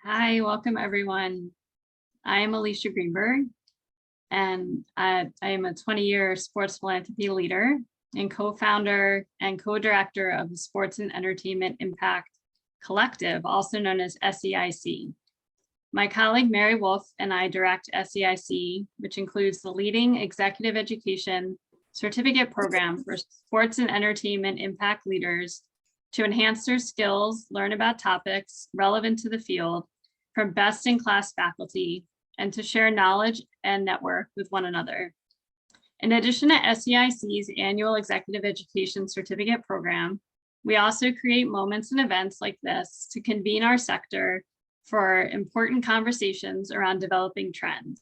Hi, welcome everyone. I'm Alicia Greenberg, and I am a 20-year sports philanthropy leader and co-founder and co-director of the Sports and Entertainment Impact Collective, also known as SEIC. My colleague Mary Wolf and I direct SEIC, which includes the leading executive education certificate program for sports and entertainment impact leaders to enhance their skills, learn about topics relevant to the field from best-in-class faculty, and to share knowledge and network with one another. In addition to SEIC's annual executive education certificate program, we also create moments and events like this to convene our sector for important conversations around developing trends.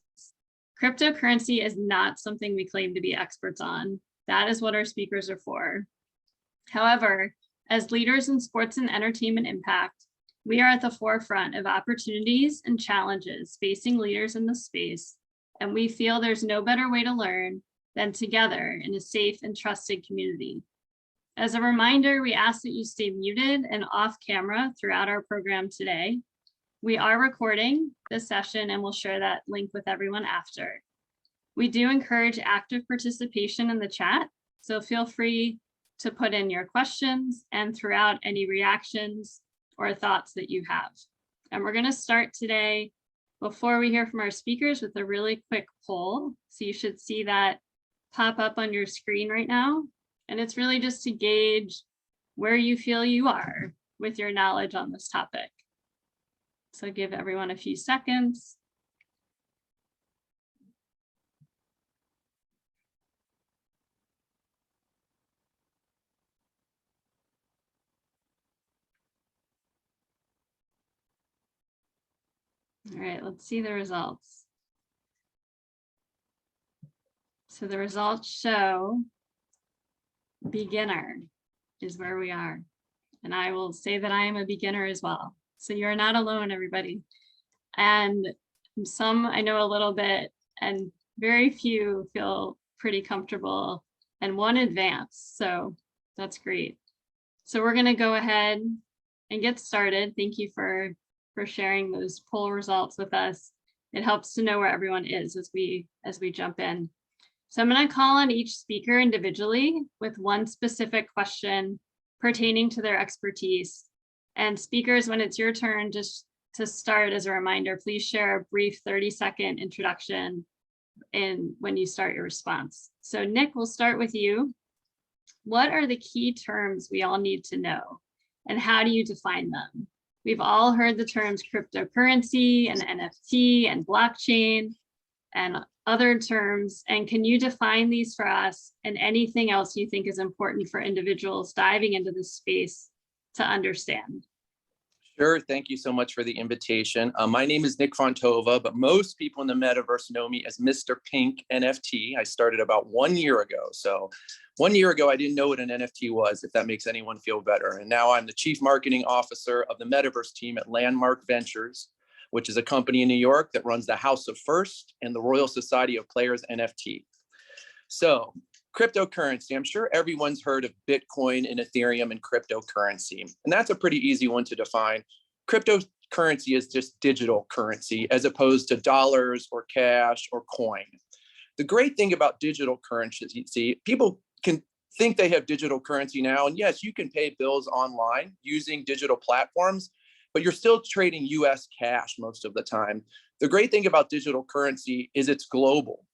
Cryptocurrency is not something we claim to be experts on. That is what our speakers are for. However, as leaders in sports and entertainment impact, we are at the forefront of opportunities and challenges facing leaders in the space, and we feel there's no better way to learn than together in a safe and trusted community. As a reminder, we ask that you stay muted and off camera throughout our program today. We are recording this session and we'll share that link with everyone after. We do encourage active participation in the chat, so feel free to put in your questions and throughout any reactions or thoughts that you have. And we're going to start today, before we hear from our speakers, with a really quick poll. So you should see that pop up on your screen right now. And it's really just to gauge where you feel you are with your knowledge on this topic. So give everyone a few seconds. All right, let's see the results. So the results show beginner is where we are. And I will say that I am a beginner as well. So you're not alone, everybody. And some I know a little bit, and very few feel pretty comfortable, and one advanced. So that's great. So we're going to go ahead and get started. Thank you for sharing those poll results with us. It helps to know where everyone is as we jump in. So I'm going to call on each speaker individually with one specific question pertaining to their expertise. And speakers, when it's your turn, just to start, as a reminder, please share a brief 30-second introduction when you start your response. So Nick, we'll start with you. What are the key terms we all need to know, and how do you define them? We've all heard the terms cryptocurrency and NFT and blockchain and other terms. And can you define these for us and anything else you think is important for individuals diving into this space to understand? Sure. Thank you so much for the invitation. My name is Nick Fontova, but most people in the metaverse know me as Mr. Pink NFT. I started about 1 year ago. So 1 year ago, I didn't know what an NFT was, if that makes anyone feel better. And now I'm the Chief Marketing Officer of the metaverse team at Landmark Ventures, which is a company in New York that runs the House of First and the Royal Society of Players NFT. So cryptocurrency, I'm sure everyone's heard of Bitcoin and Ethereum and cryptocurrency, and that's a pretty easy one to define. Cryptocurrency is just digital currency as opposed to dollars or cash or coin. The great thing about digital currency, you see, people can think they have digital currency now, and yes, you can pay bills online using digital platforms, but you're still trading US cash most of the time. The great thing about digital currency is it's global.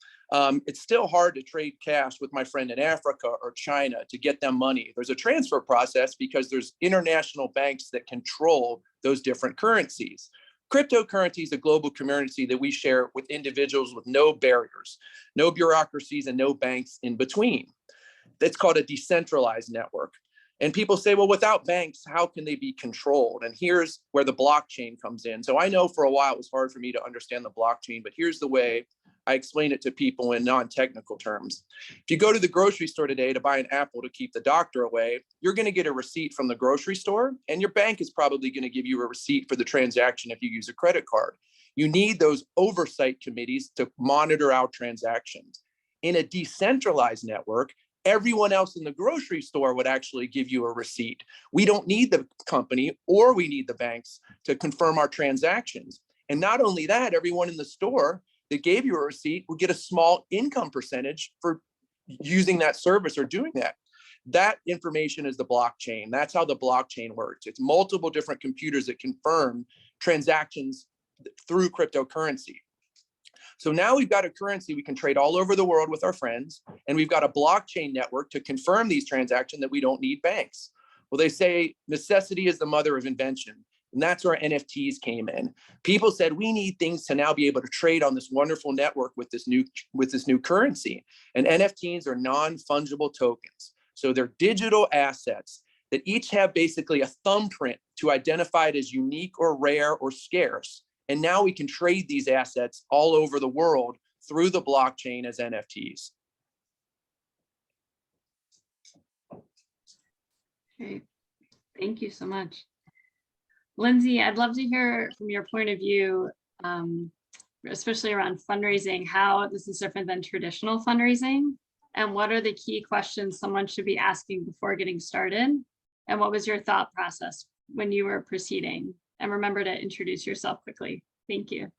It's still hard to trade cash with my friend in Africa or China to get them money. There's a transfer process because there's international banks that control those different currencies. Cryptocurrency is a global currency that we share with individuals with no barriers, no bureaucracies, and no banks in between. That's called a decentralized network. And people say, well, without banks, how can they be controlled? And here's where the blockchain comes in. So I know for a while it was hard for me to understand the blockchain, but here's the way I explain it to people in non-technical terms. If you go to the grocery store today to buy an apple to keep the doctor away, you're going to get a receipt from the grocery store, and your bank is probably going to give you a receipt for the transaction if you use a credit card. You need those oversight committees to monitor our transactions. In a decentralized network, everyone else in the grocery store would actually give you a receipt. We don't need the company or we need the banks to confirm our transactions. And not only that, everyone in the store that gave you a receipt would get a small income percentage for using that service or doing that. That information is the blockchain. That's how the blockchain works. It's multiple different computers that confirm transactions through cryptocurrency. So now we've got a currency we can trade all over the world with our friends, and we've got a blockchain network to confirm these transactions that we don't need banks. Well, they say necessity is the mother of invention, and that's where NFTs came in. People said we need things to now be able to trade on this wonderful network with this new currency. And NFTs are non-fungible tokens. So they're digital assets that each have basically a thumbprint to identify it as unique or rare or scarce. And now we can trade these assets all over the world through the blockchain as NFTs. Okay, thank you so much. Lindsay, I'd love to hear from your point of view, especially around fundraising, how this is different than traditional fundraising, and what are the key questions someone should be asking before getting started? And what was your thought process when you were proceeding? And remember to introduce yourself quickly. Thank you.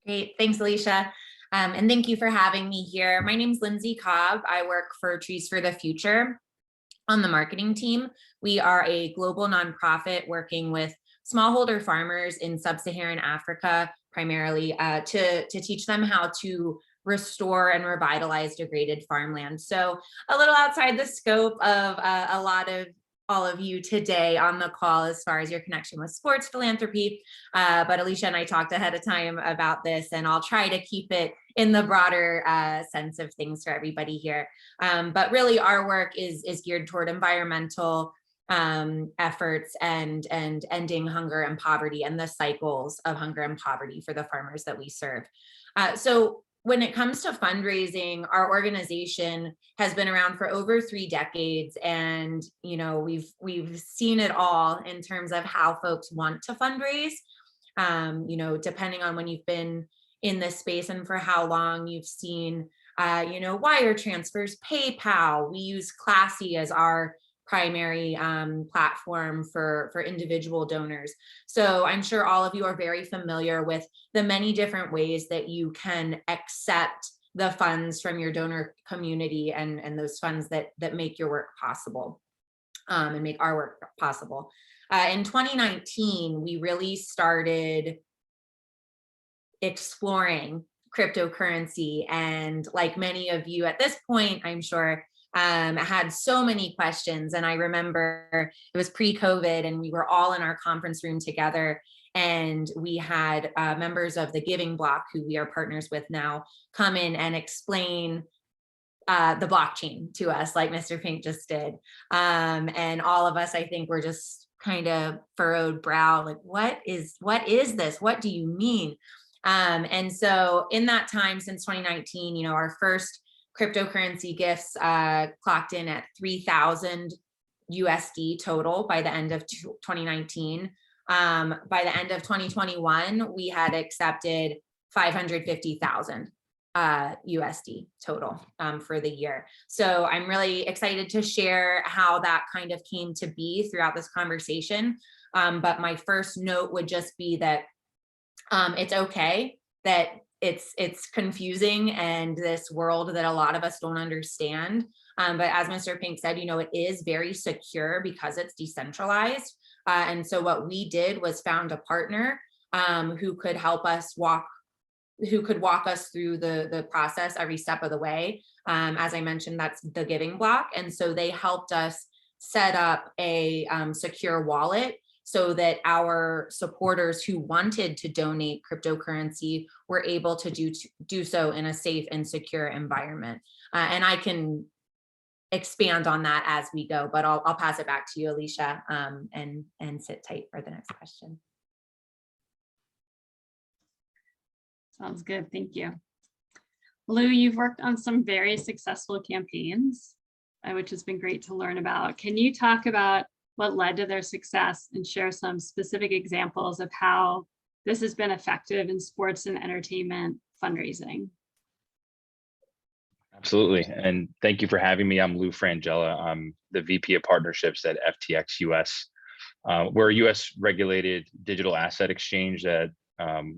Great, thanks, Alicia. And thank you for having me here. My name is Lindsay Cobb. I work for Trees for the Future on the marketing team. We are a global nonprofit working with smallholder farmers in sub-Saharan Africa, primarily to teach them how to restore and revitalize degraded farmland. So a little outside the scope of a lot of all of you today on the call as far as your connection with sports philanthropy. But Alicia and I talked ahead of time about this, and I'll try to keep it in the broader sense of things for everybody here. But really our work is geared toward environmental efforts and ending hunger and poverty and the cycles of hunger and poverty for the farmers that we serve. So when it comes to fundraising, our organization has been around for over 3 decades, and we've seen it all in terms of how folks want to fundraise. Depending on when you've been in this space and for how long you've seen, wire transfers, PayPal. We use Classy as our primary platform for individual donors. So I'm sure all of you are very familiar with the many different ways that you can accept the funds from your donor community and those funds that make your work possible and make our work possible. In 2019, we really started exploring cryptocurrency, and like many of you at this point, I'm sure, had so many questions. And I remember it was pre-COVID and we were all in our conference room together, and we had members of the Giving Block, who we are partners with now, come in and explain the blockchain to us, like Mr. Pink just did. And all of us, I think, were just kind of furrowed brow, like, what is this? What do you mean? And so in that time, since 2019, our first cryptocurrency gifts clocked in at 3,000 USD total by the end of 2019. By the end of 2021, we had accepted 550,000 USD total for the year. So I'm really excited to share how that kind of came to be throughout this conversation. But my first note would just be that it's okay that it's confusing and this world that a lot of us don't understand. But as Mr. Pink said, it is very secure because it's decentralized. And so what we did was found a partner who could help us walk us through the process every step of the way. As I mentioned, that's the Giving Block. And so they helped us set up a secure wallet so that our supporters who wanted to donate cryptocurrency were able to do so in a safe and secure environment. And I can expand on that as we go, but I'll pass it back to you, Alicia, and sit tight for the next question. Sounds good. Thank you. Lou, you've worked on some very successful campaigns, which has been great to learn about. Can you talk about what led to their success and share some specific examples of how this has been effective in sports and entertainment fundraising? Absolutely. And thank you for having me. I'm Lou Frangella. I'm the VP of Partnerships at FTX US. We're a US regulated digital asset exchange that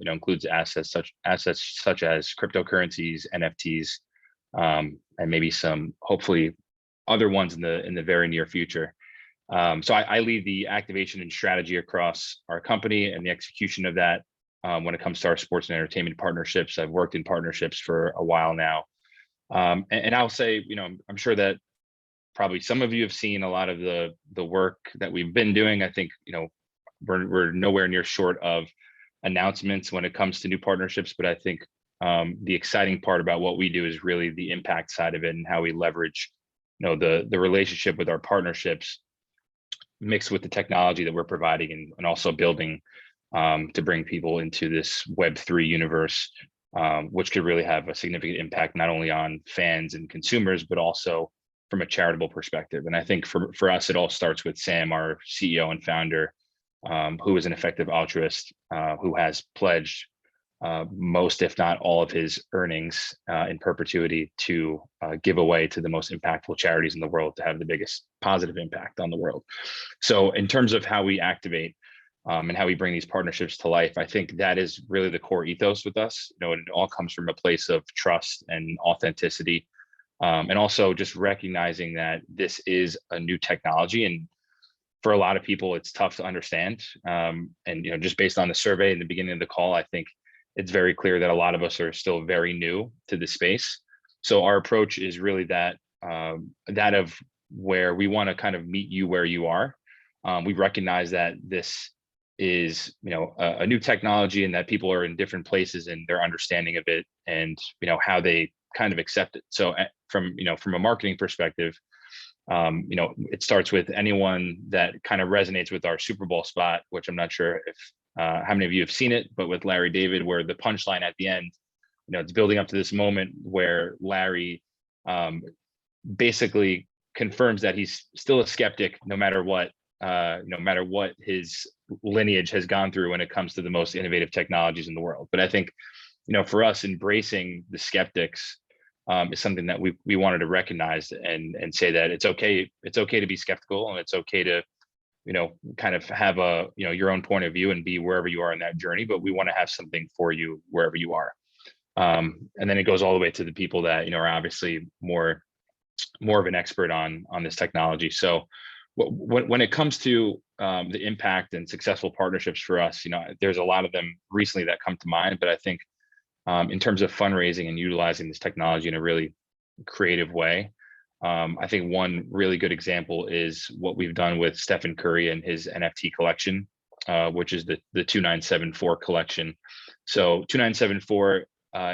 includes assets such as cryptocurrencies, NFTs, and maybe some hopefully other ones in the very near future. So I lead the activation and strategy across our company and the execution of that when it comes to our sports and entertainment partnerships. I've worked in partnerships for a while now. And I'll say, I'm sure that probably some of you have seen a lot of the work that we've been doing. I think, we're nowhere near short of announcements when it comes to new partnerships, but I think the exciting part about what we do is really the impact side of it and how we leverage, the relationship with our partnerships mixed with the technology that we're providing and also building to bring people into this Web3 universe, which could really have a significant impact not only on fans and consumers, but also from a charitable perspective. And I think for us, it all starts with Sam, our CEO and founder, who is an effective altruist, who has pledged most, if not all of his earnings in perpetuity to give away to the most impactful charities in the world to have the biggest positive impact on the world. So in terms of how we activate and how we bring these partnerships to life, I think that is really the core ethos with us. It all comes from a place of trust and authenticity, and also just recognizing that this is a new technology, and for a lot of people, it's tough to understand. And just based on the survey in the beginning of the call, I think it's very clear that a lot of us are still very new to the space. So our approach is really that of where we want to kind of meet you where you are. We recognize that this is a new technology and that people are in different places in their understanding of it and how they kind of accept it. So from a marketing perspective, it starts with anyone that kind of resonates with our Super Bowl spot, which I'm not sure if how many of you have seen it, but with Larry David, where the punchline at the end, it's building up to this moment where Larry basically confirms that he's still a skeptic, no matter what his lineage has gone through when it comes to the most innovative technologies in the world. But I think, for us, embracing the skeptics is something that we wanted to recognize and say that it's okay to be skeptical, and it's okay to kind of have your own point of view and be wherever you are in that journey, but we want to have something for you wherever you are. And then it goes all the way to the people that are obviously more of an expert on this technology. So when it comes to the impact and successful partnerships for us, there's a lot of them recently that come to mind, but I think in terms of fundraising and utilizing this technology in a really creative way, I think one really good example is what we've done with Stephen Curry and his NFT collection, which is the 2974 collection. So 2974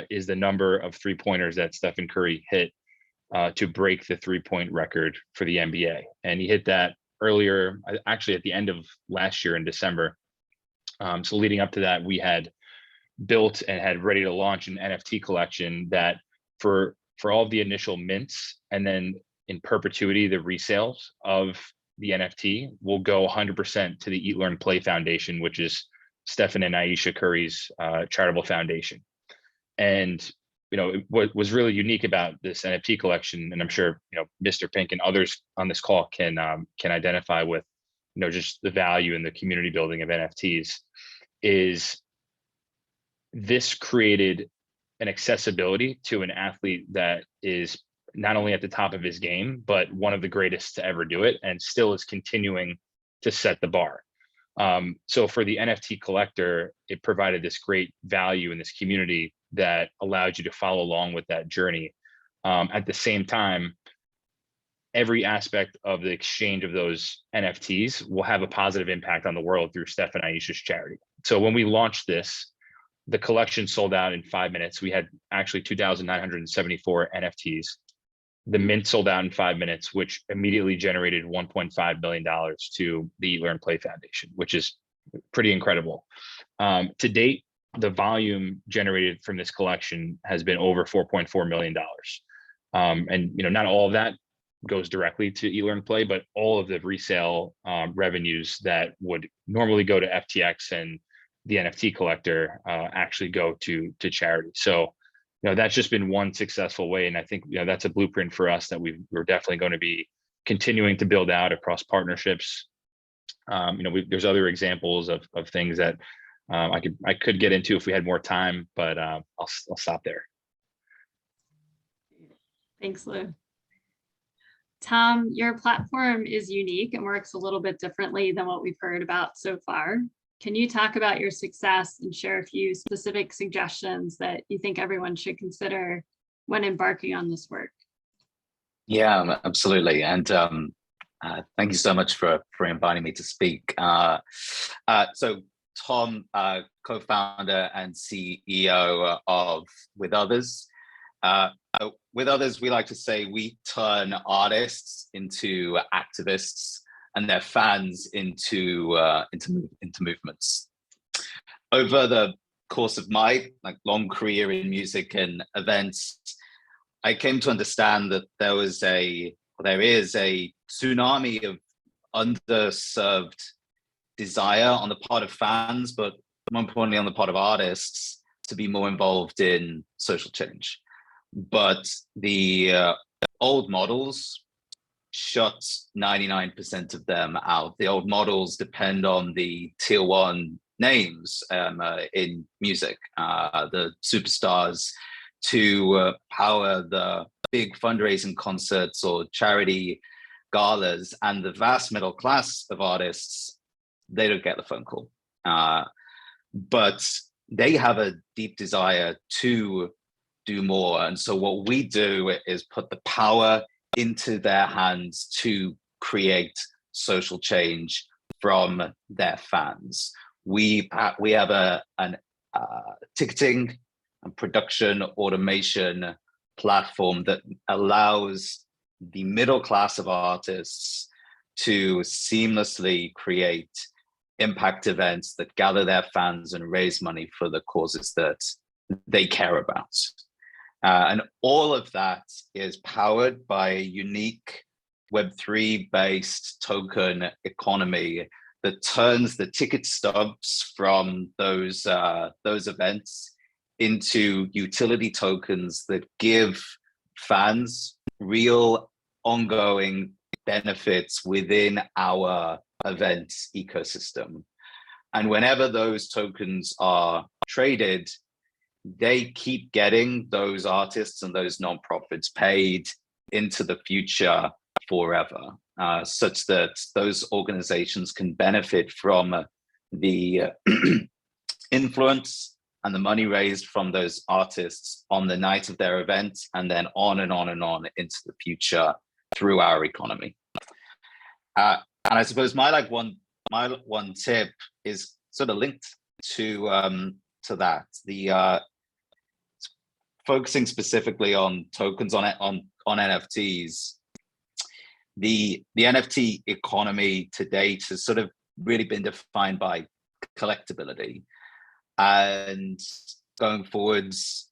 is the number of 3-pointers that Stephen Curry hit to break the 3-point record for the NBA. And he hit that earlier, actually at the end of last year in December. So leading up to that, we had built and had ready to launch an NFT collection that for all of the initial mints and then in perpetuity, the resales of the NFT will go 100% to the Eat, Learn, Play Foundation, which is Stephen and Aisha Curry's charitable foundation. And what was really unique about this NFT collection, and I'm sure Mr. Pink and others on this call can identify with just the value and the community building of NFTs, is this created an accessibility to an athlete that is not only at the top of his game, but one of the greatest to ever do it, and still is continuing to set the bar. So for the NFT collector, it provided this great value in this community that allowed you to follow along with that journey. At the same time, every aspect of the exchange of those NFTs will have a positive impact on the world through Steph and Aisha's charity. So when we launched this, the collection sold out in 5 minutes. We had actually 2,974 NFTs. The mint sold out in 5 minutes, which immediately generated $1.5 million to the Eat, Learn, Play Foundation, which is pretty incredible. To date, the volume generated from this collection has been over $4.4 million. And not all of that goes directly to Eat, Learn, Play, but all of the resale revenues that would normally go to FTX and the NFT collector actually go to charity. So that's just been one successful way. And I think, that's a blueprint for us that we're definitely going to be continuing to build out across partnerships. There's other examples of things that I could get into if we had more time, but I'll stop there. Thanks, Lou. Tom, your platform is unique and works a little bit differently than what we've heard about so far. Can you talk about your success and share a few specific suggestions that you think everyone should consider when embarking on this work? Yeah, absolutely. And thank you so much for inviting me to speak. So Tom, co-founder and CEO of With Others. With Others, we like to say we turn artists into activists and their fans into movements. Over the course of my long career in music and events, I came to understand that there is a tsunami of underserved desire on the part of fans, but more importantly on the part of artists, to be more involved in social change. But the old models shut 99% of them out. The old models depend on the tier one names in music, the superstars, to power the big fundraising concerts or charity galas, and the vast middle class of artists, they don't get the phone call. But they have a deep desire to do more. And so what we do is put the power into their hands to create social change from their fans. We have an ticketing and production automation platform that allows the middle class of artists to seamlessly create impact events that gather their fans and raise money for the causes that they care about. And all of that is powered by a unique Web3 based token economy that turns the ticket stubs from those events into utility tokens that give fans real ongoing benefits within our event ecosystem. And whenever those tokens are traded, they keep getting those artists and those nonprofits paid into the future forever, such that those organizations can benefit from the influence and the money raised from those artists on the night of their event, and then on and on and on into the future through our economy. And I suppose my one tip is sort of linked to that. The focusing specifically on tokens on NFTs. The NFT economy to date has sort of really been defined by collectability, and going forwards,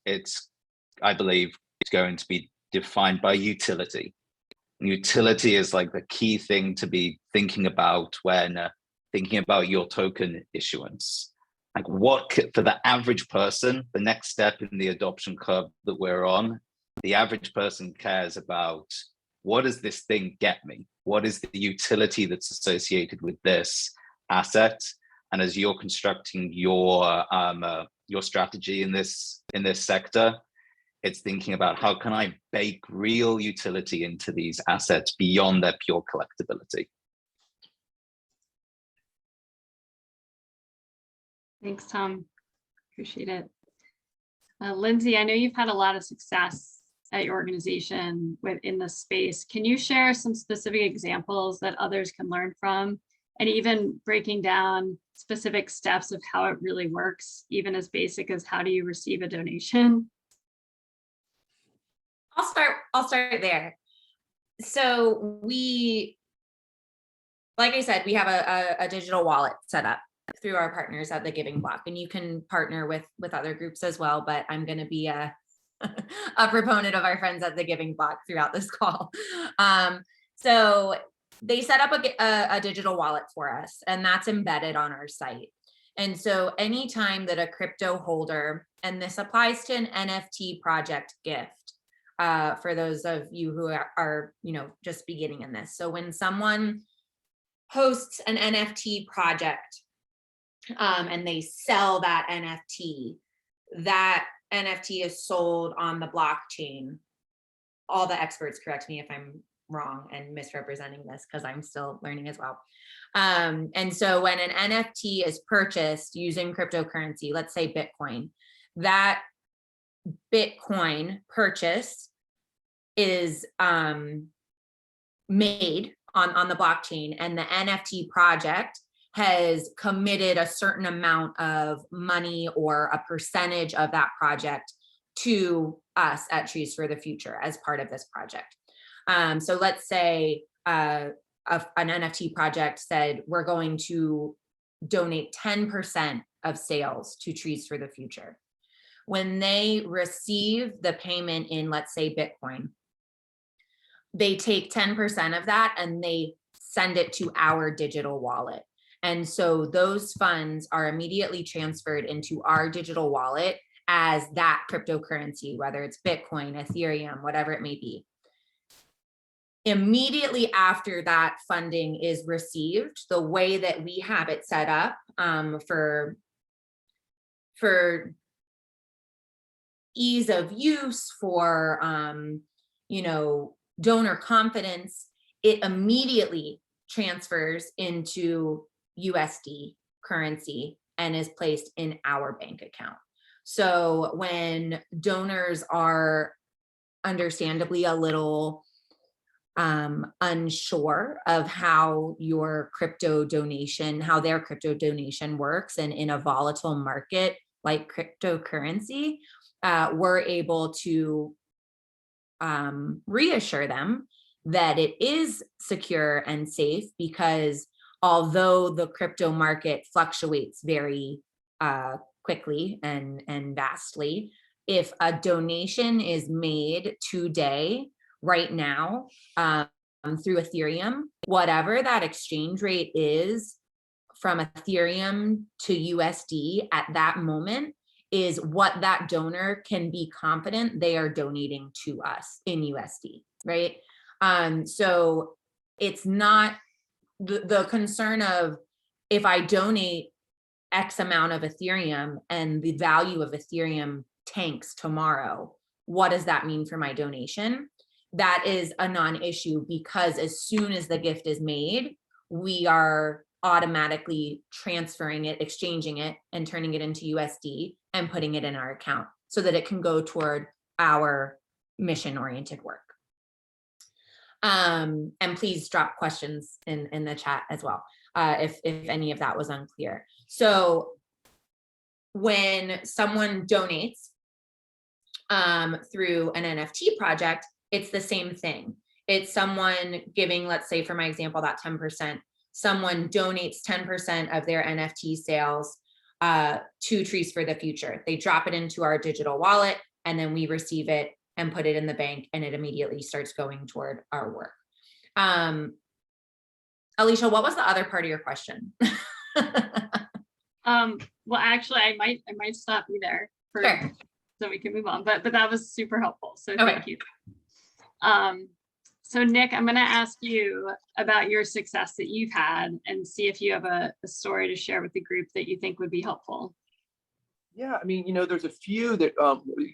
I believe it's going to be defined by utility. Utility is like the key thing to be thinking about when thinking about your token issuance. Like for the average person, the next step in the adoption curve that we're on, the average person cares about, what does this thing get me? What is the utility that's associated with this asset? And as you're constructing your strategy in this sector, it's thinking about how can I bake real utility into these assets beyond their pure collectability. Thanks, Tom. Appreciate it. Lindsay, I know you've had a lot of success at your organization within this space. Can you share some specific examples that others can learn from, and even breaking down specific steps of how it really works, even as basic as how do you receive a donation? I'll start there. So like I said, we have a digital wallet set up through our partners at the Giving Block, and you can partner with other groups as well, but I'm going to be a proponent of our friends at the Giving Block throughout this call. So they set up a digital wallet for us, and that's embedded on our site. And so anytime that a crypto holder, and this applies to an NFT project gift, for those of you who are, you know, just beginning in this. So when someone hosts an NFT project, and they sell that NFT is sold on the blockchain. All the experts correct me if I'm wrong and misrepresenting this, because I'm still learning as well. And so when an NFT is purchased using cryptocurrency, let's say Bitcoin, that Bitcoin purchase is made on the blockchain, and the NFT project has committed a certain amount of money or a percentage of that project to us at Trees for the Future as part of this project. So let's say an NFT project said, we're going to donate 10% of sales to Trees for the Future. When they receive the payment in, let's say, Bitcoin, they take 10% of that and they send it to our digital wallet. And so those funds are immediately transferred into our digital wallet as that cryptocurrency, whether it's Bitcoin, Ethereum, whatever it may be. Immediately after that funding is received, the way that we have it set up for ease of use, for you know, donor confidence, it immediately transfers into USD currency and is placed in our bank account. So when donors are understandably a little unsure of how your crypto donation, how their crypto donation works, and in a volatile market like cryptocurrency, we're able to reassure them that it is secure and safe, because although the crypto market fluctuates very quickly and vastly, if a donation is made today, right now, through Ethereum, whatever that exchange rate is from Ethereum to USD at that moment is what that donor can be confident they are donating to us in USD, right? So it's not the concern of, if I donate X amount of Ethereum and the value of Ethereum tanks tomorrow, what does that mean for my donation? That is a non-issue, because as soon as the gift is made, we are automatically transferring it, exchanging it, and turning it into USD and putting it in our account so that it can go toward our mission-oriented work. And please drop questions in the chat as well, if any of that was unclear. So when someone donates through an NFT project, it's the same thing. It's someone giving, let's say for my example, that 10%, someone donates 10% of their NFT sales to Trees for the Future. They drop it into our digital wallet, and then we receive it and put it in the bank, and it immediately starts going toward our work. Alicia, what was the other part of your question? Well, actually, I might stop you there for, Sure. so we can move on, but that was super helpful. So Okay. thank you. So Nick, I'm going to ask you about your success that you've had and see if you have a story to share with the group that you think would be helpful. Yeah, I mean, there's a few that,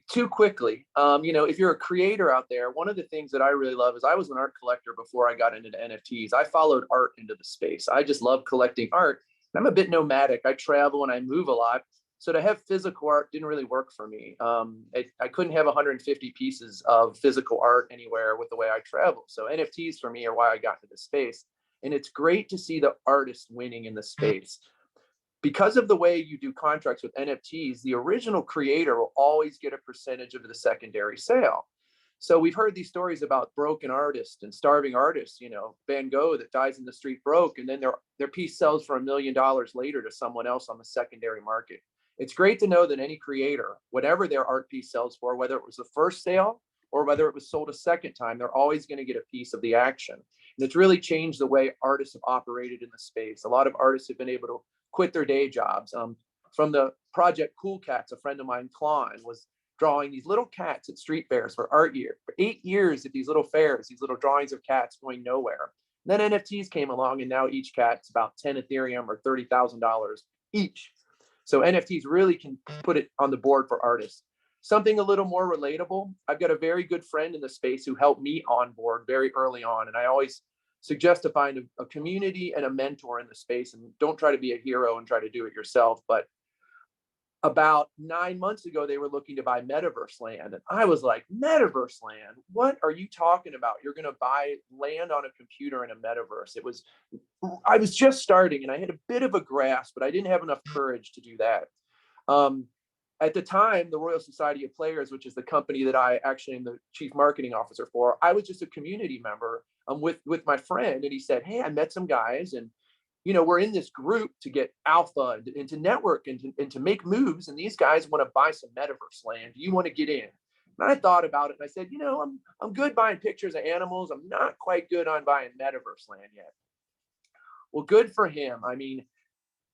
too quickly, if you're a creator out there, one of the things that I really love is, I was an art collector before I got into the NFTs. I followed art into the space. I just love collecting art. I'm a bit nomadic. I travel and I move a lot. So to have physical art didn't really work for me. I couldn't have 150 pieces of physical art anywhere with the way I travel. So NFTs for me are why I got into this space. And it's great to see the artists winning in the space. Because of the way you do contracts with NFTs, the original creator will always get a percentage of the secondary sale. So we've heard these stories about broken artists and starving artists, Van Gogh that dies in the street broke, and then their piece sells for $1 million later to someone else on the secondary market. It's great to know that any creator, whatever their art piece sells for, whether it was the first sale or whether it was sold a second time, they're always going to get a piece of the action. And it's really changed the way artists have operated in the space. A lot of artists have been able to quit their day jobs. From the project Cool Cats, a friend of mine, Klon, was drawing these little cats at street fairs for art year. For 8 years at these little fairs, these little drawings of cats going nowhere. Then NFTs came along, and now each cat's about 10 Ethereum or $30,000 each. So NFTs really can put it on the board for artists. Something a little more relatable. I've got a very good friend in the space who helped me on board very early on. And I always suggest to find a community and a mentor in the space, and don't try to be a hero and try to do it yourself. But about 9 months ago, they were looking to buy metaverse land. And I was like, metaverse land? What are you talking about? You're going to buy land on a computer in a metaverse. I was just starting, and I had a bit of a grasp, but I didn't have enough courage to do that. At the time, the Royal Society of Players, which is the company that I actually am the chief marketing officer for, I was just a community member with my friend. And he said, hey, I met some guys, and we're in this group to get alpha and to network and to make moves. And these guys want to buy some metaverse land. Do you want to get in? And I thought about it, and I said, I'm good buying pictures of animals. I'm not quite good on buying metaverse land yet. Well, good for him. I mean,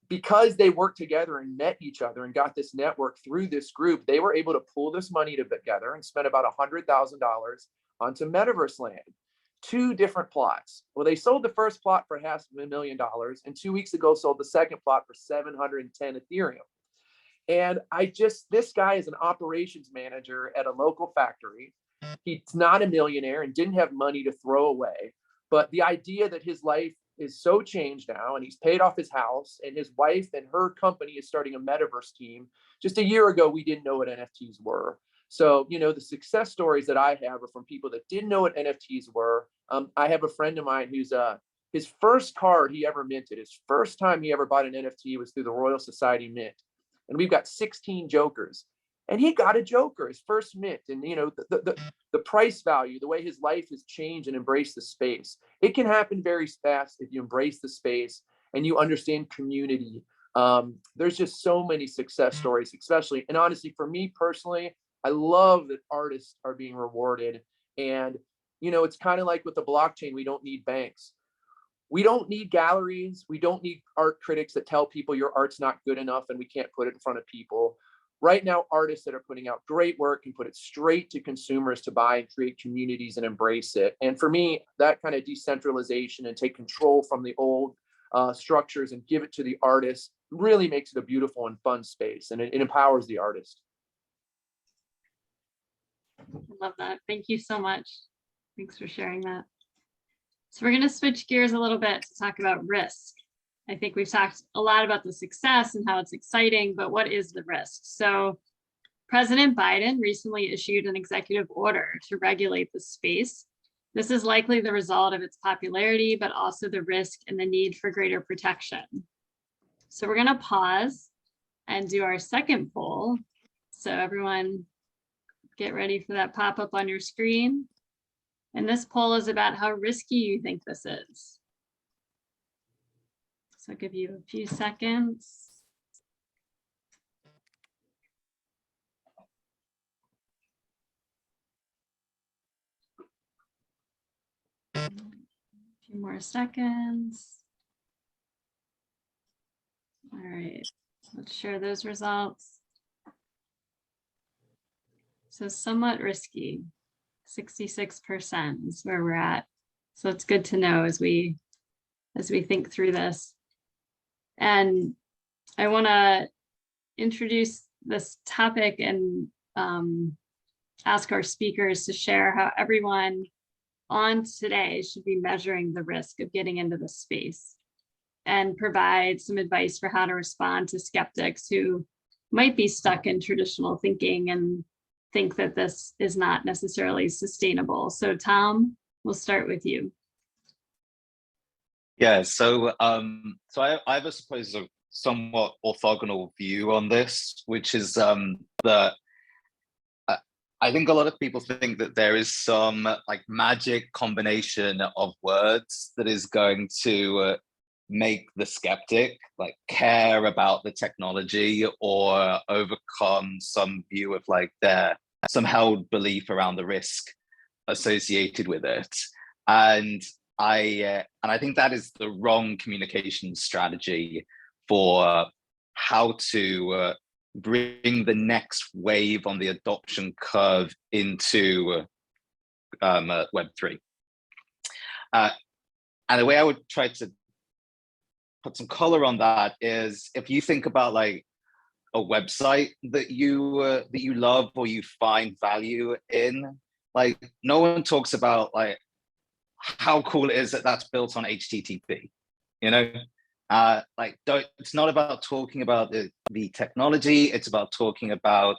because they worked together and met each other and got this network through this group, they were able to pull this money together and spend about $100,000 onto metaverse land. 2 different plots. Well, they sold the first plot for $500,000, and 2 weeks ago sold the second plot for 710 Ethereum. And this guy is an operations manager at a local factory. He's not a millionaire and didn't have money to throw away. But the idea that his life is so changed now, and he's paid off his house, and his wife and her company is starting a metaverse team. Just a year ago, we didn't know what NFTs were. So, the success stories that I have are from people that didn't know what NFTs were. I have a friend of mine who's his first card he ever minted, his first time he ever bought an NFT was through the Royal Society Mint. And we've got 16 jokers. And he got a joker, his first mint. And, the price value, the way his life has changed and embraced the space. It can happen very fast if you embrace the space and you understand community. There's just so many success stories, especially. And honestly, for me personally, I love that artists are being rewarded. And, it's kind of like with the blockchain, we don't need banks. We don't need galleries. We don't need art critics that tell people your art's not good enough and we can't put it in front of people. Right now, artists that are putting out great work can put it straight to consumers to buy and create communities and embrace it. And for me, that kind of decentralization and take control from the old structures and give it to the artist really makes it a beautiful and fun space, and it empowers the artist. I love that. Thank you so much. Thanks for sharing that. So we're going to switch gears a little bit to talk about risk. I think we've talked a lot about the success and how it's exciting, but what is the risk? So President Biden recently issued an executive order to regulate the space. This is likely the result of its popularity, but also the risk and the need for greater protection. So we're going to pause and do our second poll. So everyone get ready for that pop-up on your screen. And this poll is about how risky you think this is. So I'll give you a few seconds. A few more seconds. All right, let's share those results. So somewhat risky, 66% is where we're at. So it's good to know as we think through this. And I want to introduce this topic and ask our speakers to share how everyone on today should be measuring the risk of getting into this space and provide some advice for how to respond to skeptics who might be stuck in traditional thinking and think that this is not necessarily sustainable. So Tom, we'll start with you. Yeah, so I have, I suppose, a somewhat orthogonal view on this, which is that I think a lot of people think that there is some like magic combination of words that is going to make the skeptic like care about the technology or overcome some view of like some held belief around the risk associated with it. And I think that is the wrong communication strategy for how to bring the next wave on the adoption curve into Web3. And the way I would try to put some color on that is, if you think about like a website that you love or you find value in, like no one talks about like how cool it is that that's built on HTTP, you know? It's not about talking about the technology, it's about talking about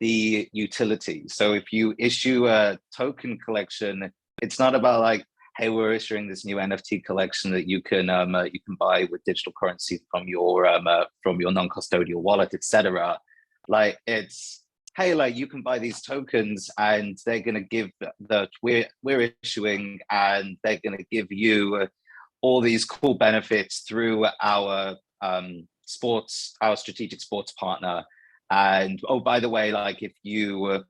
the utility. So if you issue a token collection, it's not about like, hey, we're issuing this new NFT collection that you can buy with digital currency from your non-custodial wallet, etc. Like it's, hey, like you can buy these tokens and they're going to give that we're issuing, and they're going to give you all these cool benefits through our our strategic sports partner. And oh, by the way, like if you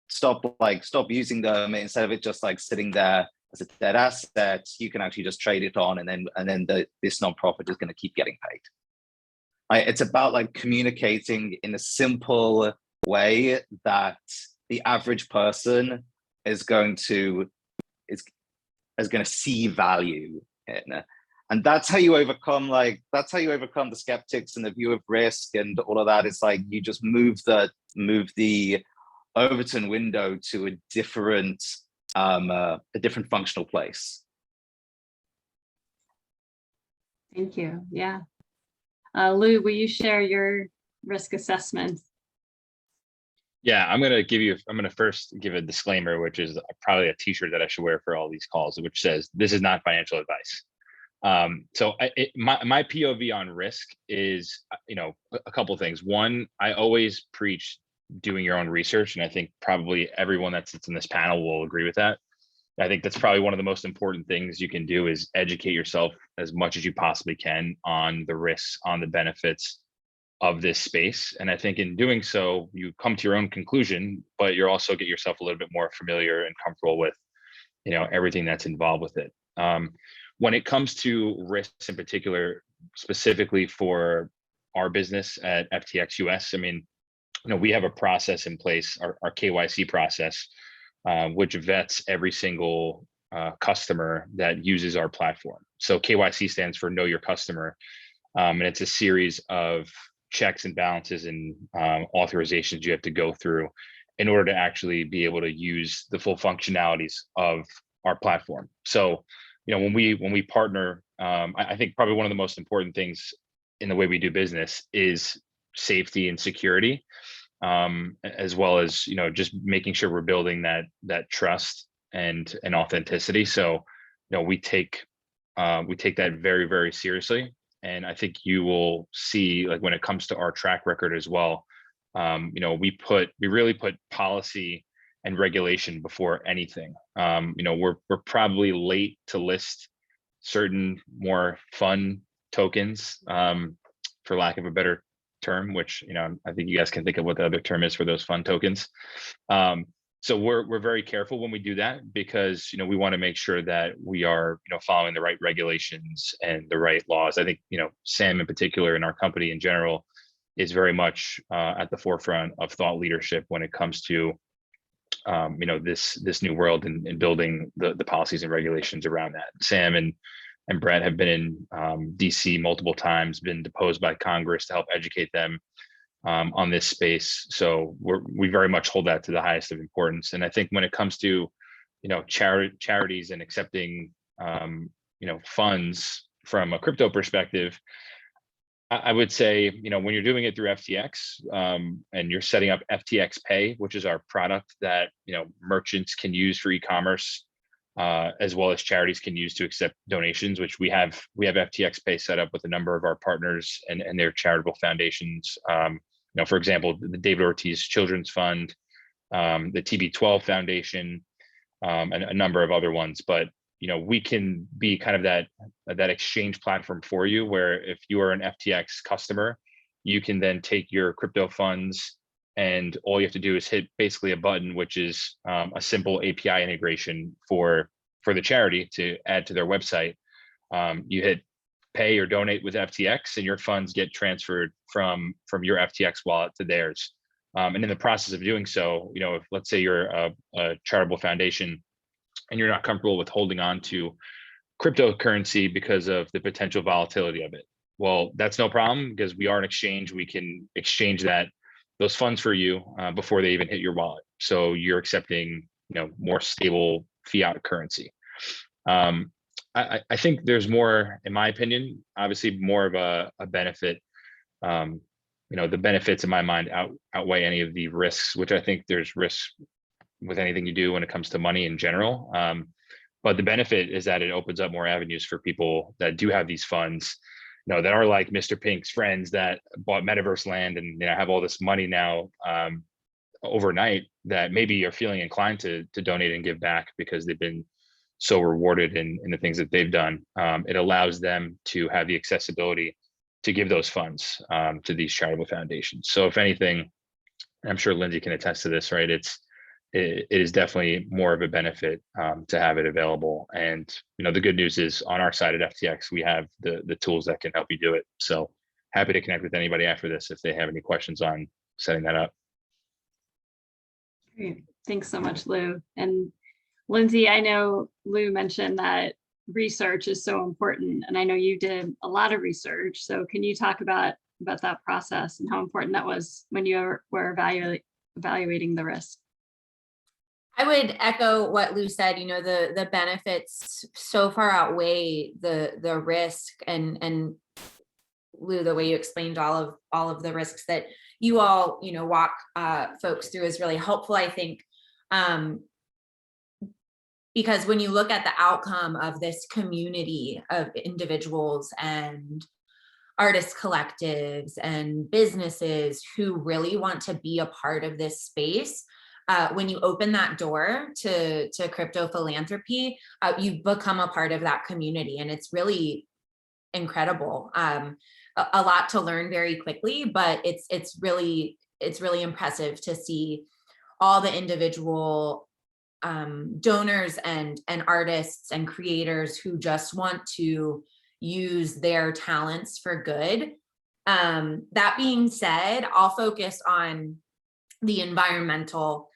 stop using them, instead of it just like sitting there as a dead asset, you can actually just trade it on, and then this nonprofit is going to keep getting paid. It's about like communicating in a simple way that the average person is going to see value in. And that's how you overcome the skeptics and the view of risk and all of that. It's like you just move the Overton window to a different functional place. Thank you. Yeah. Lou, will you share your risk assessment? Yeah, I'm going to first give a disclaimer, which is probably a t-shirt that I should wear for all these calls, which says, this is not financial advice. So my POV on risk is, a couple of things. One, I always preach doing your own research. And I think probably everyone that sits in this panel will agree with that. I think that's probably one of the most important things you can do, is educate yourself as much as you possibly can on the risks, on the benefits of this space. And I think in doing so, you come to your own conclusion, but you're also get yourself a little bit more familiar and comfortable with, everything that's involved with it. When it comes to risks in particular, specifically for our business at FTX US, I mean, we have a process in place, our KYC process, which vets every single customer that uses our platform. So KYC stands for Know Your Customer, and it's a series of checks and balances and authorizations you have to go through in order to actually be able to use the full functionalities of our platform. So, when we partner, I think probably one of the most important things in the way we do business is safety and security, as well as just making sure we're building that trust and authenticity. So we take that very, very seriously, and I think you will see, like, when it comes to our track record as well, we really put policy and regulation before anything. We're probably late to list certain more fun tokens, for lack of a better term, which I think you guys can think of what the other term is for those fun tokens. So we're very careful when we do that, because we want to make sure that we are following the right regulations and the right laws. I think Sam in particular, in our company in general, is very much at the forefront of thought leadership when it comes to this new world and building the policies and regulations around that. Sam and Brett have been in DC multiple times, been deposed by Congress to help educate them on this space. So we very much hold that to the highest of importance. And I think when it comes to charities and accepting funds from a crypto perspective, I would say when you're doing it through FTX, and you're setting up FTX Pay, which is our product that merchants can use for e-commerce, as well as charities can use to accept donations, which we have FTX Pay set up with a number of our partners and their charitable foundations. For example, the David Ortiz Children's Fund, the TB12 Foundation, and a number of other ones. But we can be kind of that exchange platform for you, where if you are an FTX customer, you can then take your crypto funds, and all you have to do is hit basically a button, which is a simple API integration for the charity to add to their website. You hit pay or donate with FTX, and your funds get transferred from your FTX wallet to theirs. And in the process of doing so, if let's say you're a charitable foundation and you're not comfortable with holding on to cryptocurrency because of the potential volatility of it, well, that's no problem, because we are an exchange. We can exchange those funds for you before they even hit your wallet. So you're accepting, more stable fiat currency. I think there's more, in my opinion, obviously more of a benefit. The benefits in my mind outweigh any of the risks, which I think there's risks with anything you do when it comes to money in general. But the benefit is that it opens up more avenues for people that do have these funds, that are like Mr. Pink's friends that bought metaverse land and have all this money now overnight, that maybe are feeling inclined to donate and give back because they've been so rewarded in the things that they've done. It allows them to have the accessibility to give those funds to these charitable foundations. So if anything, I'm sure Lindsay can attest to this, right? It is definitely more of a benefit to have it available. And the good news is, on our side at FTX, we have the tools that can help you do it. So happy to connect with anybody after this if they have any questions on setting that up. Great. Thanks so much, Lou. And Lindsay, I know Lou mentioned that research is so important, and I know you did a lot of research. So can you talk about that process and how important that was when you were evaluating the risk? I would echo what Lou said. The benefits so far outweigh the risk, and Lou, the way you explained all of the risks that you all walk folks through is really helpful, I think. Because when you look at the outcome of this community of individuals and artist collectives and businesses who really want to be a part of this space, when you open that door to crypto philanthropy, you become a part of that community, and it's really incredible. A lot to learn very quickly, but it's really impressive to see all the individual donors and artists and creators who just want to use their talents for good. That being said, I'll focus on the environmental,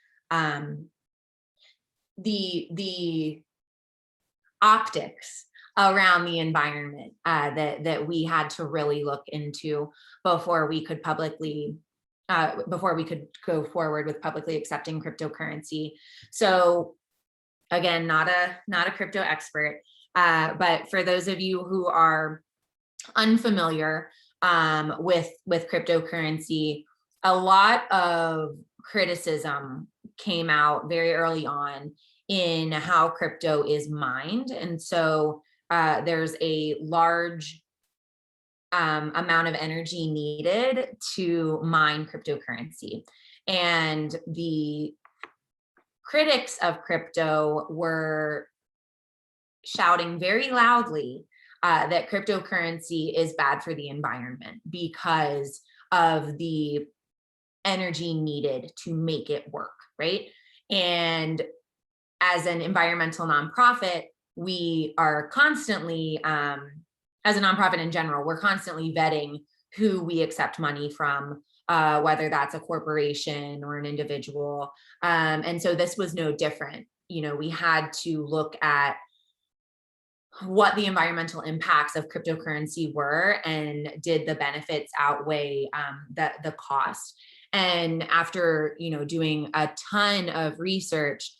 the optics around the environment that we had to really look into before we could go forward with publicly accepting cryptocurrency. So again, not a crypto expert, but for those of you who are unfamiliar with cryptocurrency, a lot of criticism came out very early on in how crypto is mined. And so there's a large amount of energy needed to mine cryptocurrency. And the critics of crypto were shouting very loudly that cryptocurrency is bad for the environment because of the energy needed to make it work, right? And as an environmental nonprofit, we are constantly, as a nonprofit in general, we're constantly vetting who we accept money from, whether that's a corporation or an individual. And so this was no different. We had to look at what the environmental impacts of cryptocurrency were, and did the benefits outweigh the cost. And after doing a ton of research,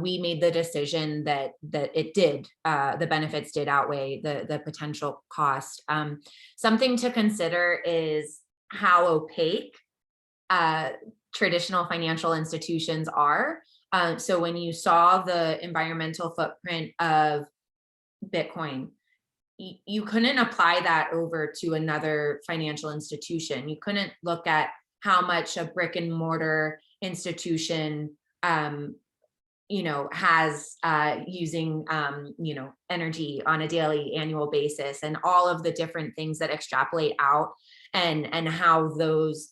we made the decision that it did, the benefits did outweigh the potential cost. Something to consider is how opaque traditional financial institutions are. So when you saw the environmental footprint of Bitcoin, you couldn't apply that over to another financial institution. You couldn't look at how much a brick and mortar institution has using energy on a daily, annual basis, and all of the different things that extrapolate out, and how those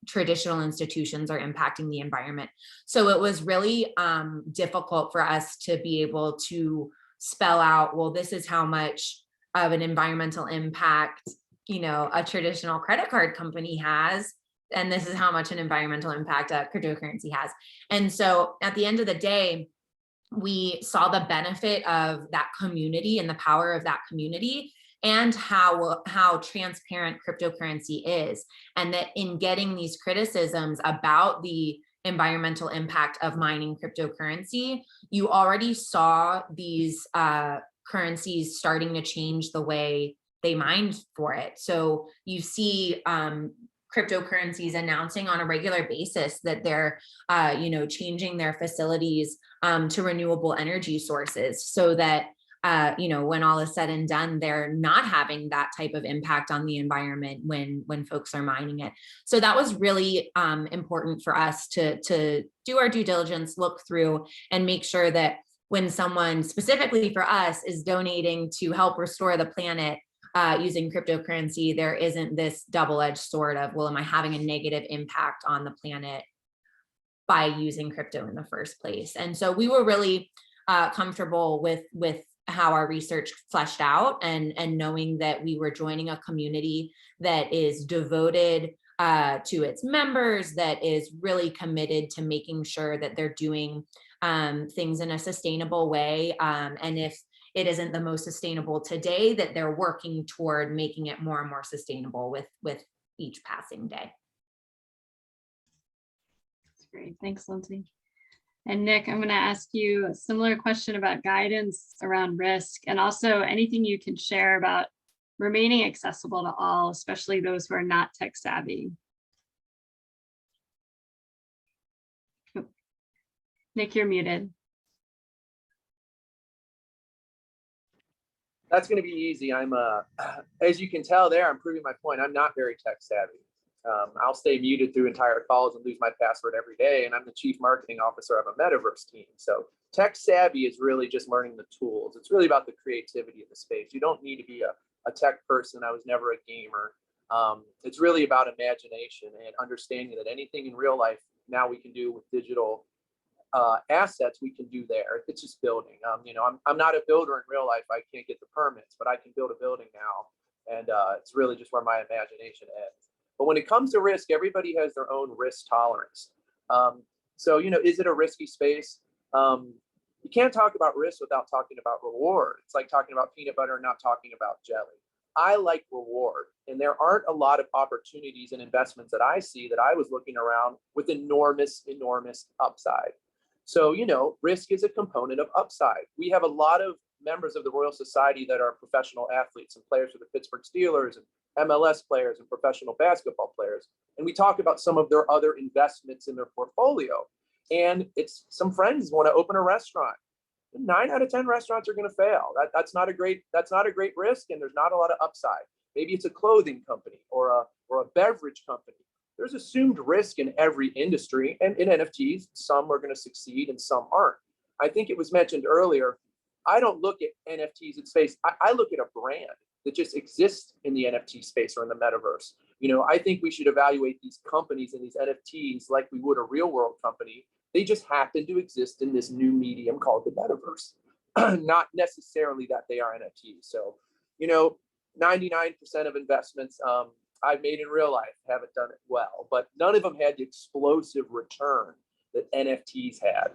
traditional institutions are impacting the environment. So it was really difficult for us to be able to spell out, well, this is how much of an environmental impact, you know, a traditional credit card company has, and this is how much an environmental impact a cryptocurrency has. And so at the end of the day, we saw the benefit of that community and the power of that community, and how transparent cryptocurrency is, and that in getting these criticisms about the environmental impact of mining cryptocurrency, you already saw these currencies starting to change the way they mined for it. So you see cryptocurrencies announcing on a regular basis that they're you know, changing their facilities to renewable energy sources, so that you know, when all is said and done, they're not having that type of impact on the environment when folks are mining it. So that was really important for us to do our due diligence, look through, and make sure that when someone specifically for us is donating to help restore the planet using cryptocurrency, there isn't this double-edged sword of, well, am I having a negative impact on the planet by using crypto in the first place? And so we were really comfortable with how our research fleshed out, and knowing that we were joining a community that is devoted to its members, that is really committed to making sure that they're doing things in a sustainable way. And if it isn't the most sustainable today, that they're working toward making it more and more sustainable with each passing day. That's great. Thanks, Lindsay. And Nick, I'm going to ask you a similar question about guidance around risk, and also anything you can share about remaining accessible to all, especially those who are not tech savvy. Oh. Nick, you're muted. That's going to be easy. I'm, as you can tell there, I'm proving my point. I'm not very tech savvy. I'll stay muted through entire calls and lose my password every day. And I'm the chief marketing officer of a metaverse team. So tech savvy is really just learning the tools. It's really about the creativity of the space. You don't need to be a tech person. I was never a gamer. It's really about imagination and understanding that anything in real life now we can do with digital assets, we can do there. It's just building. You know, I'm not a builder in real life. I can't get the permits, but I can build a building now. And it's really just where my imagination ends. But when it comes to risk, everybody has their own risk tolerance. So, you know, is it a risky space? You can't talk about risk without talking about reward. It's like talking about peanut butter and not talking about jelly. I like reward, and there aren't a lot of opportunities and investments that I see that I was looking around with enormous upside. So, you know, risk is a component of upside. We have a lot of members of the Royal Society that are professional athletes and players for the Pittsburgh Steelers and MLS players and professional basketball players. And we talk about some of their other investments in their portfolio. And it's some friends want to open a restaurant. 9 out of 10 restaurants are going to fail. That's not a great risk, and there's not a lot of upside. Maybe it's a clothing company or a beverage company. There's assumed risk in every industry, and in NFTs, some are going to succeed and some aren't. I think it was mentioned earlier, I don't look at NFTs in space. I look at a brand that just exists in the NFT space or in the metaverse. You know, I think we should evaluate these companies and these NFTs like we would a real world company. They just happen to exist in this new medium called the metaverse, not necessarily that they are NFTs. So, you know, 99% of investments I've made in real life haven't done it well, but none of them had the explosive return that NFTs had.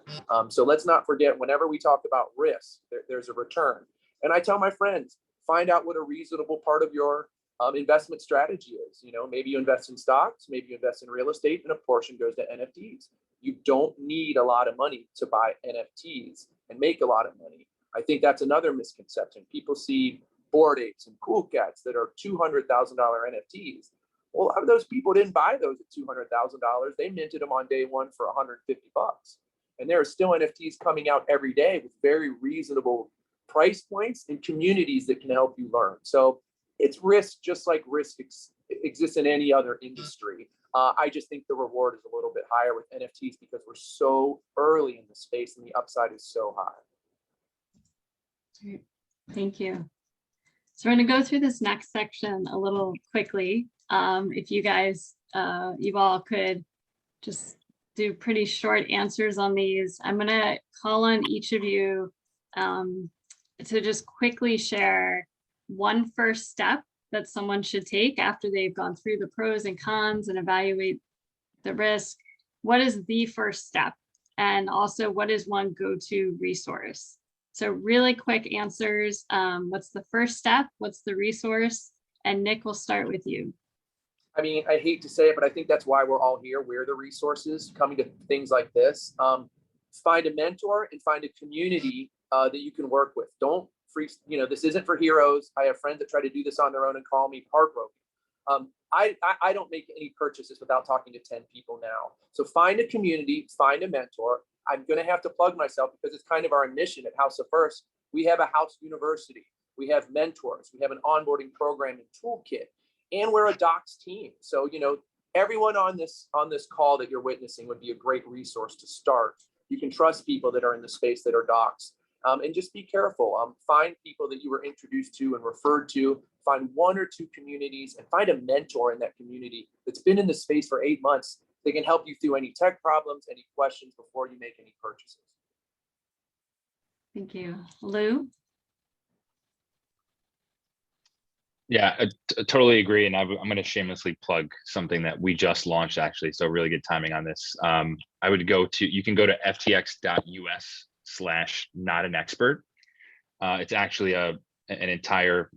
So let's not forget, whenever we talk about risk, there's a return. And I tell my friends, find out what a reasonable part of your investment strategy is. You know, maybe you invest in stocks, maybe you invest in real estate, and a portion goes to NFTs. You don't need a lot of money to buy NFTs and make a lot of money. I think that's another misconception. People see Bored Apes and Cool Cats that are $200,000 NFTs. Well, a lot of those people didn't buy those at $200,000. They minted them on day one for $150. And there are still NFTs coming out every day with very reasonable price points and communities that can help you learn. So it's risk, just like risk exists in any other industry. I just think the reward is a little bit higher with NFTs because we're so early in the space and the upside is so high. Thank you. So we're going to go through this next section a little quickly. If you guys, you all could just do pretty short answers on these. I'm going to call on each of you to just quickly share one first step that someone should take after they've gone through the pros and cons and evaluate the risk, what is the first step? And also, what is one go-to resource? So really quick answers. What's the first step? What's the resource? And Nick, we'll start with you. I mean, I hate to say it, but I think that's why we're all here. We're the resources coming to things like this. Find a mentor and find a community that you can work with. Don't freak, this isn't for heroes. I have friends that try to do this on their own and call me heartbroken. I don't make any purchases without talking to 10 people now. So find a community, find a mentor. I'm going to have to plug myself because it's kind of our mission at House of First. We have a house university. We have mentors. We have an onboarding program and toolkit, and we're a docs team. So, everyone on this call that you're witnessing would be a great resource to start. You can trust people that are in the space that are docs, and just be careful. Find people that you were introduced to and referred to. Find one or two communities and find a mentor in that community that's been in the space for 8 months. They can help you through any tech problems, any questions before you make any purchases. Thank you. Lou? Yeah, I totally agree. And I'm going to shamelessly plug something that we just launched, actually. So really good timing on this. I would you can go to ftx.us/notanexpert. It's actually an entire,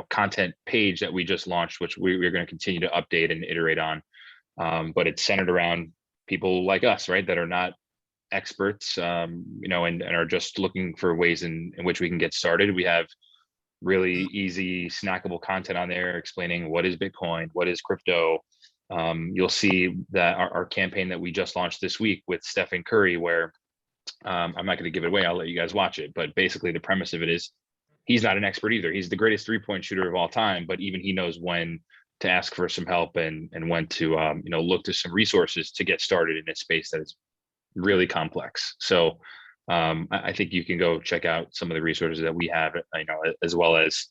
content page that we just launched, which we're going to continue to update and iterate on. But it's centered around people like us, right? That are not experts, and are just looking for ways in which we can get started. We have really easy snackable content on there explaining what is Bitcoin, what is crypto. You'll see that our campaign that we just launched this week with Stephen Curry, where I'm not going to give it away, I'll let you guys watch it, but basically the premise of it is he's not an expert either. He's the greatest 3-point shooter of all time, but even he knows when to ask for some help and when to look to some resources to get started in a space that is really complex. So I think you can go check out some of the resources that we have, as well as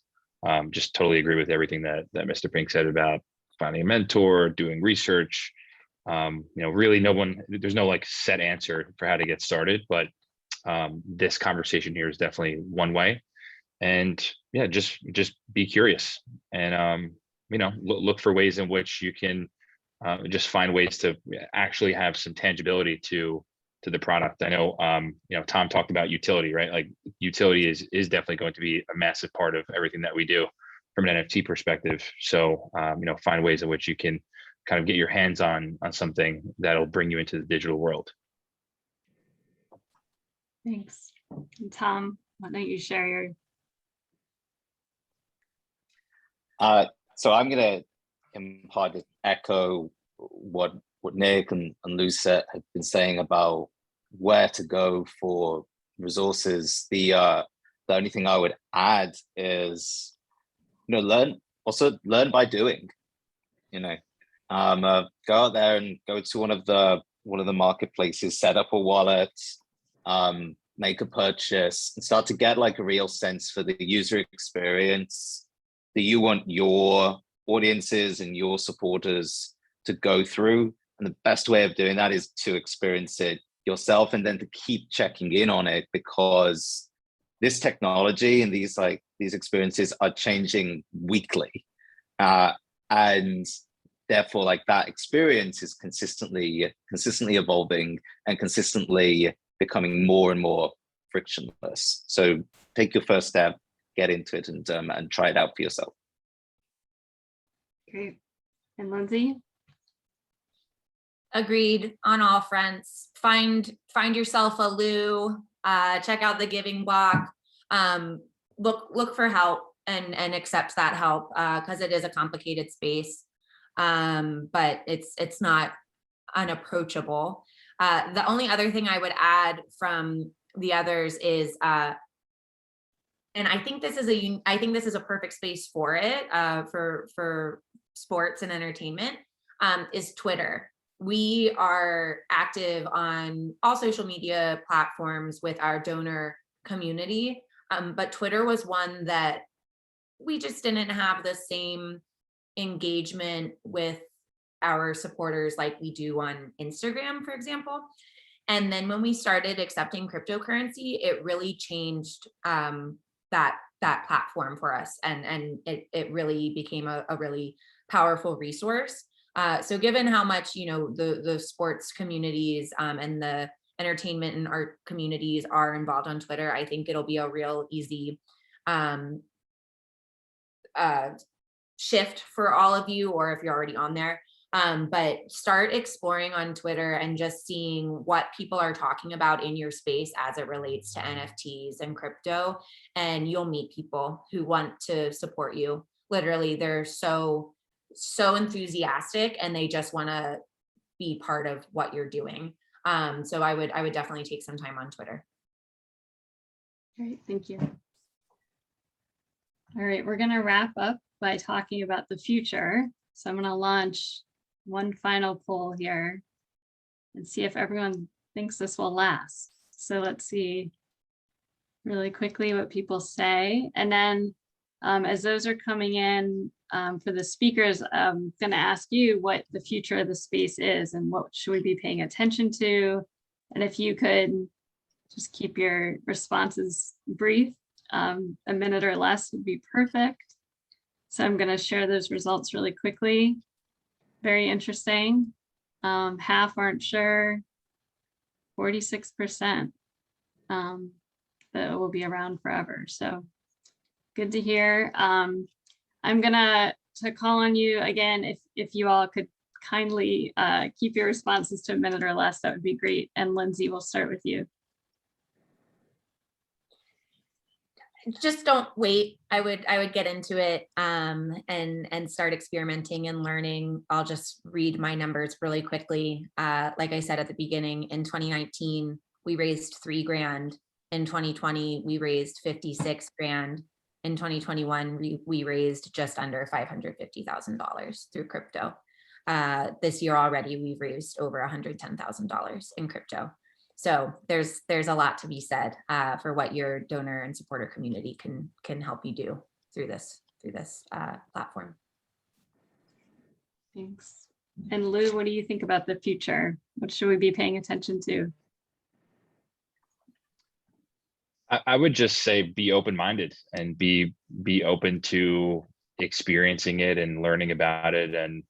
just totally agree with everything that Mr. Pink said about finding a mentor, doing research. Really there's no like set answer for how to get started, but this conversation here is definitely one way. And yeah, just be curious and look for ways in which you can just find ways to actually have some tangibility to the product. I know, Tom talked about utility, right? Like utility is definitely going to be a massive part of everything that we do from an NFT perspective. So, find ways in which you can kind of get your hands on something that'll bring you into the digital world. Thanks. And Tom, why don't you share your... So I'm going to in part echo what Nick and Lucia have been saying about where to go for resources. The only thing I would add is, learn by doing. Go out there and go to one of the marketplaces, set up a wallet, make a purchase, and start to get like a real sense for the user experience that you want your audiences and your supporters to go through. And the best way of doing that is to experience it yourself and then to keep checking in on it, because this technology and these experiences are changing weekly. And therefore, like that experience is consistently evolving and consistently becoming more and more frictionless. So take your first step, get into it, and try it out for yourself. Great. And Lindsay? Agreed on all fronts. Find yourself a Lou, check out the giving block, look for help and accept that help, because it is a complicated space, but it's not unapproachable. The only other thing I would add from the others is, and I think this is a perfect space for it, for sports and entertainment, is Twitter. We are active on all social media platforms with our donor community, but Twitter was one that we just didn't have the same engagement with our supporters like we do on Instagram, for example. And then when we started accepting cryptocurrency, it really changed that that platform for us, and it really became a really powerful resource. So given how much, you know, the sports communities and the entertainment and art communities are involved on Twitter, I think it'll be a real easy shift for all of you, or if you're already on there. But start exploring on Twitter and just seeing what people are talking about in your space as it relates to NFTs and crypto, and you'll meet people who want to support you. Literally, they're so enthusiastic, and they just want to be part of what you're doing. So I would definitely take some time on Twitter. Great, thank you. All right, we're gonna wrap up by talking about the future. So I'm gonna launch one final poll here and see if everyone thinks this will last. So let's see really quickly what people say. And then as those are coming in for the speakers, I'm gonna ask you what the future of the space is and what should we be paying attention to? And if you could just keep your responses brief, a minute or less would be perfect. So I'm gonna share those results really quickly. Very interesting. Half aren't sure, 46% that it will be around forever. So good to hear. I'm gonna call on you again, if you all could kindly keep your responses to a minute or less, that would be great. And Lindsay, we'll start with you. Just don't wait. I would get into it and start experimenting and learning. I'll just read my numbers really quickly. Like I said at the beginning, in 2019, we raised $3 grand. In 2020, we raised 56 grand. In 2021, we raised just under $550,000 through crypto. This year already, we've raised over $110,000 in crypto. So there's a lot to be said for what your donor and supporter community can help you do through this platform. Thanks. And Lou, what do you think about the future? What should we be paying attention to? I would just say be open-minded and be open to experiencing it and learning about it, and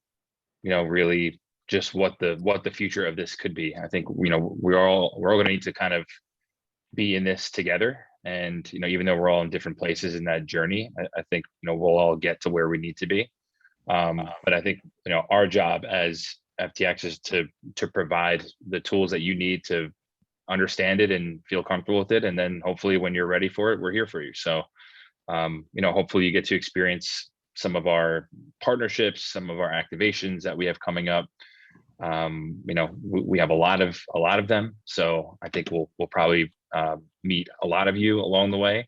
you know, really just what the future of this could be. I think, you know, we're all going to need to kind of be in this together, and you know, even though we're all in different places in that journey, I think, you know, we'll all get to where we need to be. But I think, you know, our job as FTX is to provide the tools that you need to understand it and feel comfortable with it, and then hopefully when you're ready for it, we're here for you. So you know, hopefully you get to experience some of our partnerships, some of our activations that we have coming up. You know, we have a lot of them, so I think we'll probably meet a lot of you along the way.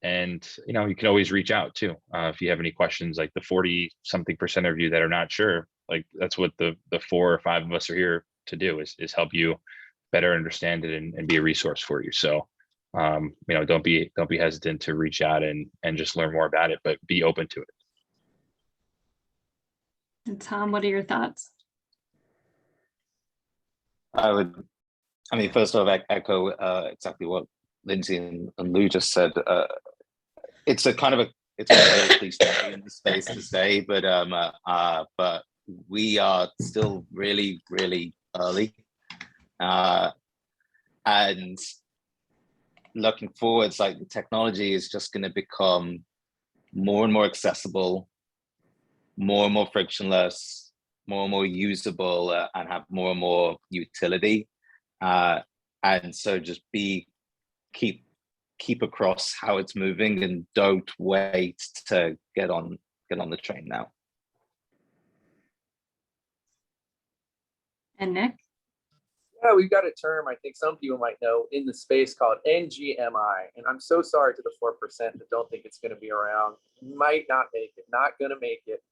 And you know, you can always reach out too if you have any questions. Like the 40-something% of you that are not sure, like that's what the 4 or 5 of us are here to do, is help you better understand it and be a resource for you. So you know, don't be hesitant to reach out and just learn more about it, but be open to it. And Tom, what are your thoughts? I mean, first off, echo exactly what Lindsay and Lou just said. It's a kind of it's a cliche in the space to say, but we are still really, really early, and looking forwards, like the technology is just going to become more and more accessible, more and more frictionless, more and more usable, and have more and more utility. And so just keep across how it's moving, and don't wait to get on the train now. And Nick? Yeah, we've got a term I think some people might know in the space called NGMI, and I'm so sorry to the 4% that don't think it's going to be around. Might not make it, not going to make it.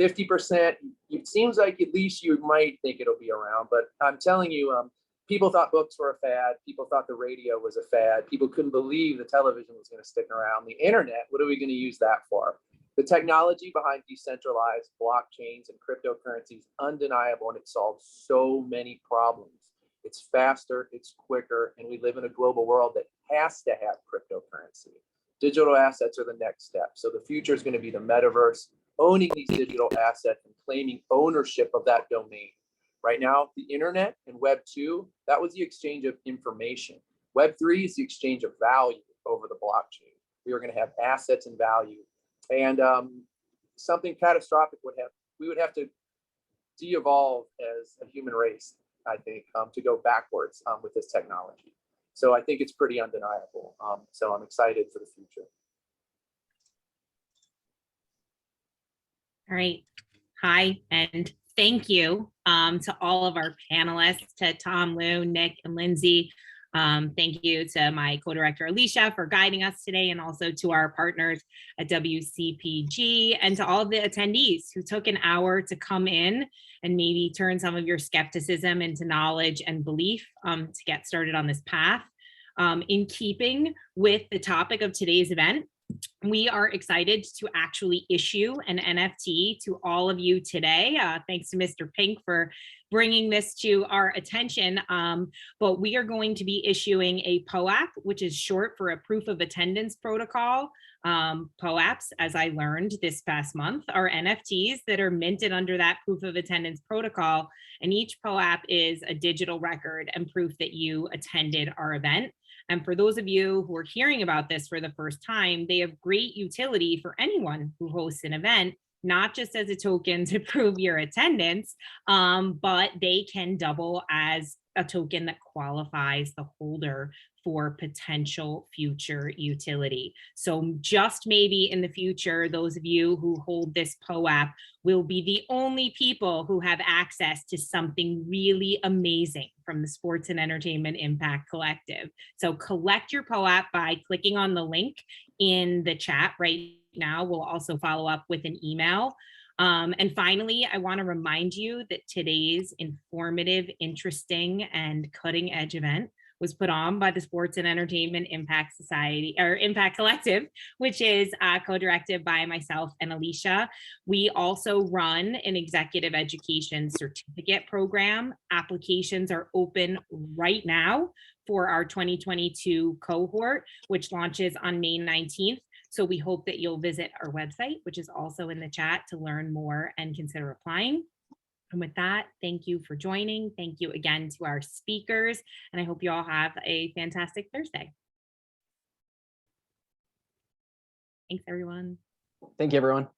50%, it seems like at least you might think it'll be around, but I'm telling you, people thought books were a fad. People thought the radio was a fad. People couldn't believe the television was going to stick around. The internet, what are we going to use that for? The technology behind decentralized blockchains and cryptocurrencies is undeniable, and it solves so many problems. It's faster, it's quicker, and we live in a global world that has to have cryptocurrency. Digital assets are the next step. So the future is going to be the metaverse, owning these digital assets and claiming ownership of that domain. Right now, the internet and Web 2, that was the exchange of information. Web 3 is the exchange of value over the blockchain. We are going to have assets and value. And something catastrophic we would have to de-evolve as a human race, I think, to go backwards with this technology. So I think it's pretty undeniable. So I'm excited for the future. All right. Hi, and thank you to all of our panelists, to Tom, Lou, Nick, and Lindsay. Thank you to my co-director, Alicia, for guiding us today, and also to our partners at WCPG, and to all of the attendees who took an hour to come in and maybe turn some of your skepticism into knowledge and belief to get started on this path. In keeping with the topic of today's event, we are excited to actually issue an NFT to all of you today. Thanks to Mr. Pink for bringing this to our attention. But we are going to be issuing a POAP, which is short for a proof of attendance protocol. POAPs, as I learned this past month, are NFTs that are minted under that proof of attendance protocol. And each POAP is a digital record and proof that you attended our event. And for those of you who are hearing about this for the first time, they have great utility for anyone who hosts an event, not just as a token to prove your attendance, but they can double as a token that qualifies the holder for potential future utility. So just maybe in the future, those of you who hold this POAP will be the only people who have access to something really amazing from the Sports and Entertainment Impact Collective. So collect your POAP by clicking on the link in the chat right now. We'll also follow up with an email. And finally, I want to remind you that today's informative, interesting, and cutting edge event was put on by the Sports and Entertainment Impact Society, or Impact Collective, which is co-directed by myself and Alicia. We also run an executive education certificate program. Applications are open right now for our 2022 cohort, which launches on May 19th. So we hope that you'll visit our website, which is also in the chat, to learn more and consider applying. And with that, thank you for joining. Thank you again to our speakers, and I hope you all have a fantastic Thursday. Thanks, everyone. Thank you, everyone.